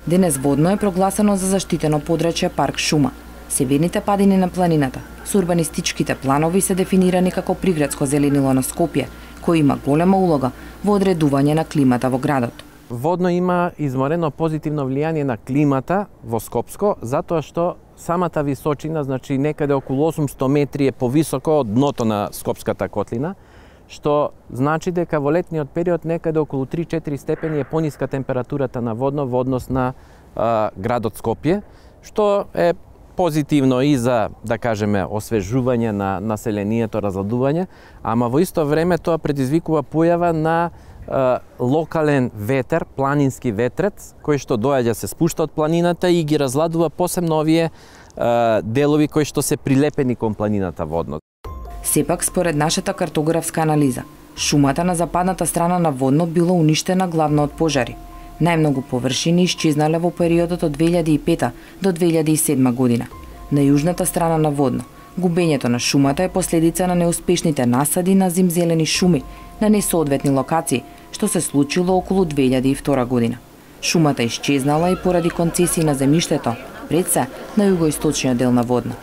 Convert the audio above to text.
Денес Водно е прогласено за заштитено подрачје парк шума. Северните падини на планината со урбанистичките планови се дефинирани како приградско зеленило на Скопје, кој има голема улога во одредување на климата во градот. Водно има изморено позитивно влијание на климата во Скопско, затоа што самата височина, значи некаде околу 800 метри е повисоко од дното на Скопската котлина, што значи дека во летниот период некаде околу 3-4 степени е пониска температурата на Водно во однос на градот Скопје, што е позитивно и за, да кажеме, освежување на населението, разладување, ама во исто време тоа предизвикува појава на локален ветер, планински ветрец, кој што доаѓа се спушта од планината и ги разладува посебно овие делови кои што се прилепени кон планината Водно. Сепак, според нашата картографска анализа, шумата на западната страна на Водно било уништена главно од пожари. Најмногу површини исчезнале во периодот од 2005 до 2007 година. На јужната страна на Водно, губењето на шумата е последица на неуспешните насади на зимзелени шуми на несоодветни локации, што се случило околу 2002 година. Шумата исчезнала и поради концесии на земјиштето, пред се на југоисточниот дел на Водно.